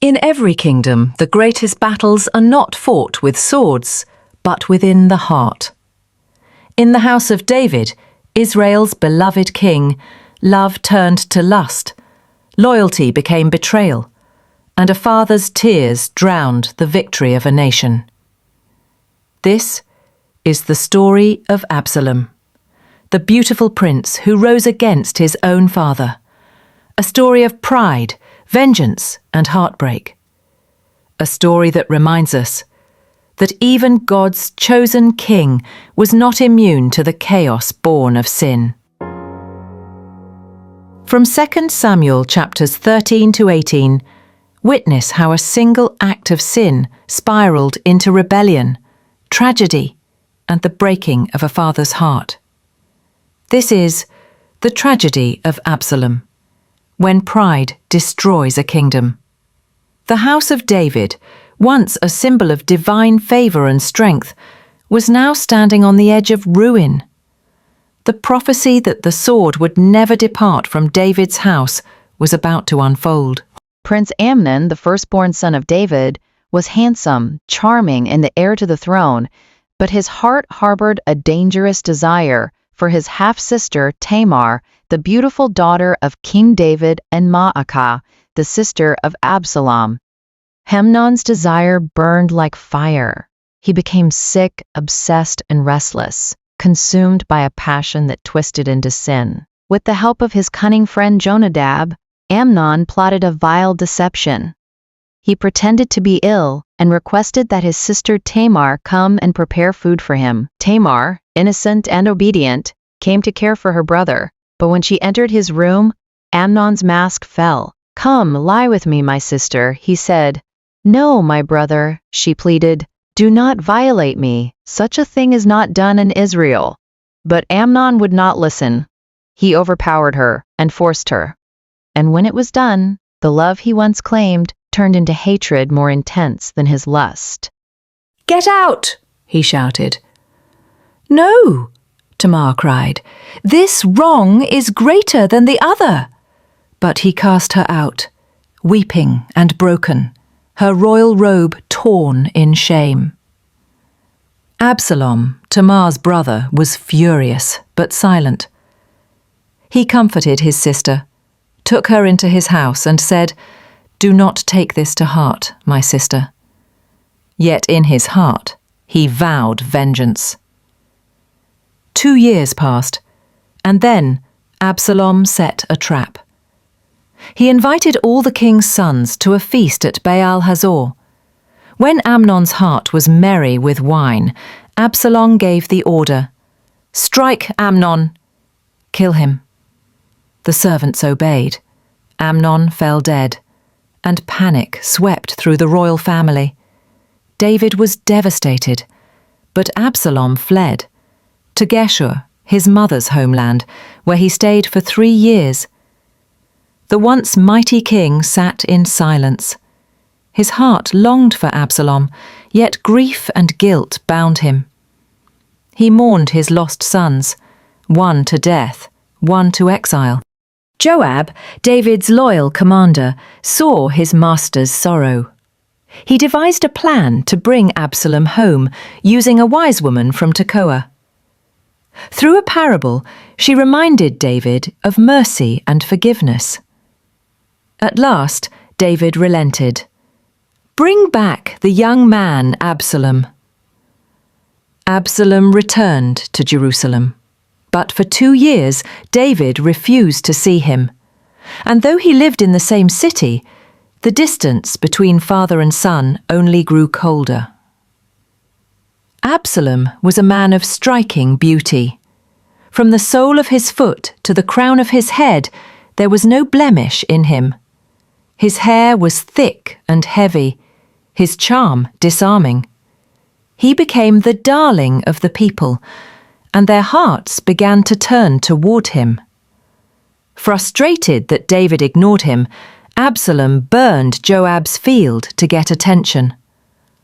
In every kingdom, the greatest battles are not fought with swords, but within the heart. In the house of David, Israel's beloved king, love turned to lust, loyalty became betrayal, and a father's tears drowned the victory of a nation. This is the story of Absalom, the beautiful prince who rose against his own father, a story of pride, vengeance, and heartbreak. A story that reminds us that even God's chosen king was not immune to the chaos born of sin. From 2 Samuel chapters 13 to 18, witness how a single act of sin spiraled into rebellion, tragedy, and the breaking of a father's heart. This is the tragedy of Absalom, when pride destroys a kingdom. The house of David, once a symbol of divine favor and strength, was now standing on the edge of ruin. The prophecy that the sword would never depart from David's house was about to unfold. Prince Amnon, the firstborn son of David, was handsome, charming, and the heir to the throne, but his heart harbored a dangerous desire for his half-sister Tamar, the beautiful daughter of King David, and Maacah, the sister of Absalom. Amnon's desire burned like fire. He became sick, obsessed, and restless, consumed by a passion that twisted into sin. With the help of his cunning friend Jonadab, Amnon plotted a vile deception. He pretended to be ill and requested that his sister Tamar come and prepare food for him. Tamar, innocent and obedient, came to care for her brother, but when she entered his room, Amnon's mask fell. "Come, lie with me, my sister," he said. "No, my brother," she pleaded. "Do not violate me. Such a thing is not done in Israel." But Amnon would not listen. He overpowered her and forced her. And when it was done, the love he once claimed turned into hatred more intense than his lust. "Get out!" he shouted. "No!" Tamar cried. "This wrong is greater than the other." But he cast her out, weeping and broken, her royal robe torn in shame. Absalom, Tamar's brother, was furious but silent. He comforted his sister, took her into his house and said, "Do not take this to heart, my sister." Yet in his heart he vowed vengeance. 2 years passed, and then Absalom set a trap. He invited all the king's sons to a feast at Baal Hazor. When Amnon's heart was merry with wine, Absalom gave the order, "Strike Amnon! Kill him." The servants obeyed. Amnon fell dead, and panic swept through the royal family. David was devastated, but Absalom fled to Geshur, his mother's homeland, where he stayed for 3 years. The once mighty king sat in silence. His heart longed for Absalom, yet grief and guilt bound him. He mourned his lost sons, one to death, one to exile. Joab, David's loyal commander, saw his master's sorrow. He devised a plan to bring Absalom home, using a wise woman from Tekoa. Through a parable, she reminded David of mercy and forgiveness. At last, David relented. "Bring back the young man, Absalom." Absalom returned to Jerusalem, but for 2 years David refused to see him. And though he lived in the same city, the distance between father and son only grew colder. Absalom was a man of striking beauty. From the sole of his foot to the crown of his head, there was no blemish in him. His hair was thick and heavy, his charm disarming. He became the darling of the people, and their hearts began to turn toward him. Frustrated that David ignored him, Absalom burned Joab's field to get attention.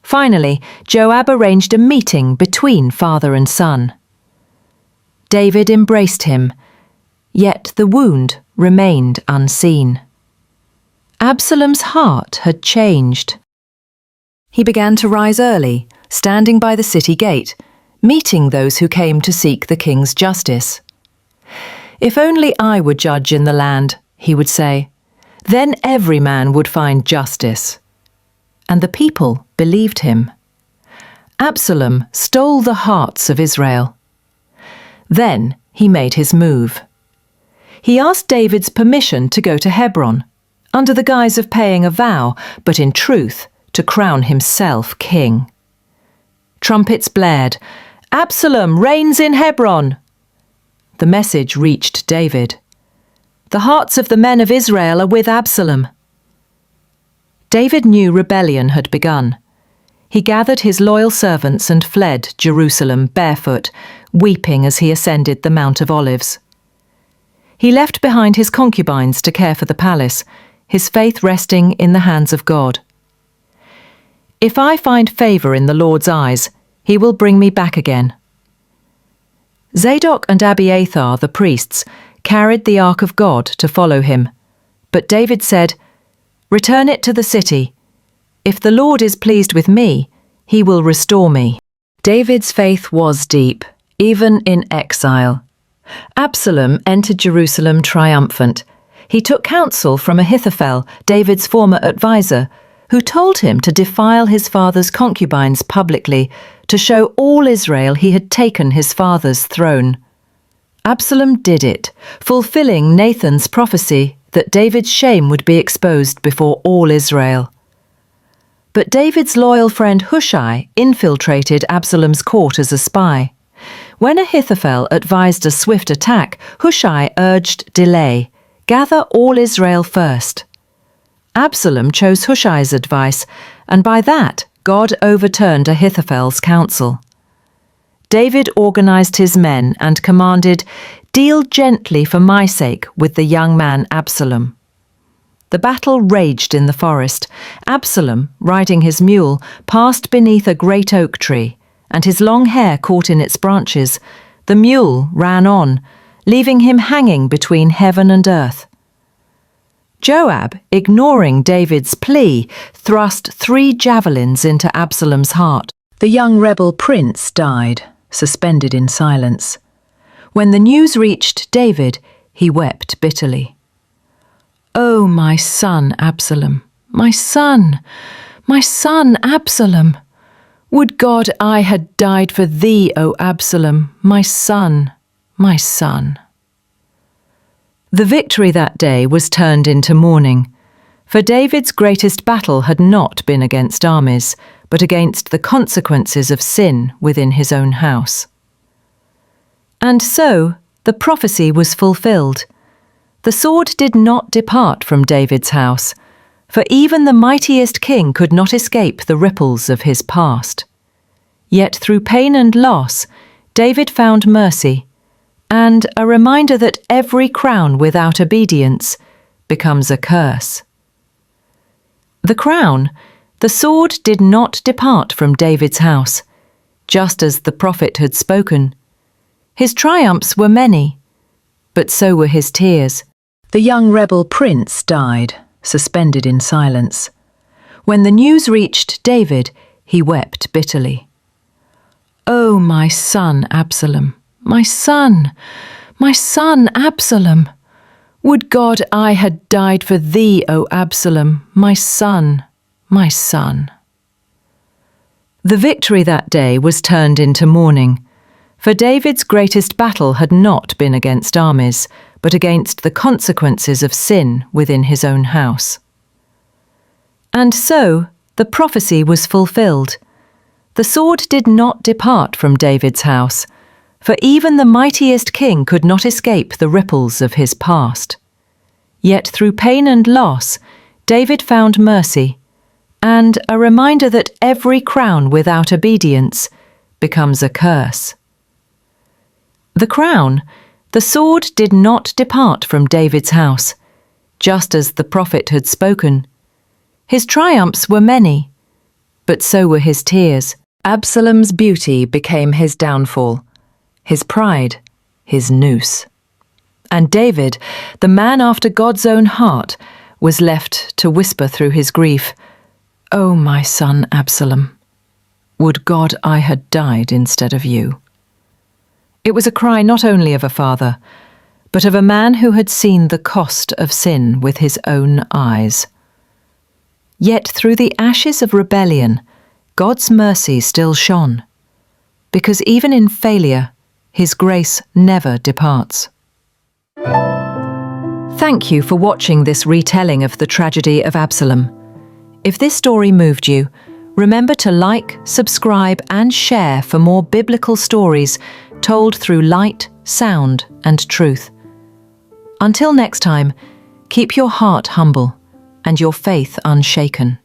Finally, Joab arranged a meeting between father and son. David embraced him, yet the wound remained unseen. Absalom's heart had changed. He began to rise early, standing by the city gate, meeting those who came to seek the king's justice. "If only I were judge in the land," he would say, "then every man would find justice." And the people believed him. Absalom stole the hearts of Israel. Then he made his move. He asked David's permission to go to Hebron, under the guise of paying a vow, but in truth, to crown himself king. Trumpets blared, "Absalom reigns in Hebron!" The message reached David. "The hearts of the men of Israel are with Absalom." David knew rebellion had begun. He gathered his loyal servants and fled Jerusalem barefoot, weeping as he ascended the Mount of Olives. He left behind his concubines to care for the palace, his faith resting in the hands of God. "If I find favor in the Lord's eyes, he will bring me back again." Zadok and Abiathar, the priests, carried the ark of God to follow him. But David said, "Return it to the city. If the Lord is pleased with me, he will restore me." David's faith was deep, even in exile. Absalom entered Jerusalem triumphant. He took counsel from Ahithophel, David's former advisor, who told him to defile his father's concubines publicly to show all Israel he had taken his father's throne. Absalom did it, fulfilling Nathan's prophecy that David's shame would be exposed before all Israel. But David's loyal friend Hushai infiltrated Absalom's court as a spy. When Ahithophel advised a swift attack, Hushai urged delay. "Gather all Israel first." Absalom chose Hushai's advice, and by that, God overturned Ahithophel's counsel. David organized his men and commanded, "Deal gently for my sake with the young man Absalom." The battle raged in the forest. Absalom, riding his mule, passed beneath a great oak tree, and his long hair caught in its branches. The mule ran on, leaving him hanging between heaven and earth. Joab, ignoring David's plea, thrust 3 javelins into Absalom's heart. The young rebel prince died, suspended in silence. When the news reached David, he wept bitterly. "Oh, my son Absalom, my son Absalom! Would God I had died for thee, O Absalom, my son, my son." The victory that day was turned into mourning, for David's greatest battle had not been against armies, but against the consequences of sin within his own house. And so the prophecy was fulfilled. The sword did not depart from David's house, for even the mightiest king could not escape the ripples of his past. Yet through pain and loss, David found mercy, and a reminder that every crown without obedience becomes a curse. The crown, the sword, did not depart from David's house, just as the prophet had spoken. His triumphs were many, but so were his tears. The young rebel prince died, suspended in silence. When the news reached David, he wept bitterly. "Oh, my son Absalom, my son Absalom! Would God I had died for thee, O Absalom, my son, my son." The victory that day was turned into mourning, for David's greatest battle had not been against armies, but against the consequences of sin within his own house. And so the prophecy was fulfilled. The sword did not depart from David's house, for even the mightiest king could not escape the ripples of his past. Yet through pain and loss, David found mercy, and a reminder that every crown without obedience becomes a curse. The crown, the sword, did not depart from David's house, just as the prophet had spoken. His triumphs were many, but so were his tears. Absalom's beauty became his downfall, his pride, his noose. And David, the man after God's own heart, was left to whisper through his grief, "Oh, my son Absalom, would God I had died instead of you." It was a cry not only of a father, but of a man who had seen the cost of sin with his own eyes. Yet through the ashes of rebellion, God's mercy still shone, because even in failure, His grace never departs. Thank you for watching this retelling of the tragedy of Absalom. If this story moved you, remember to like, subscribe, and share for more biblical stories told through light, sound, and truth. Until next time, keep your heart humble and your faith unshaken.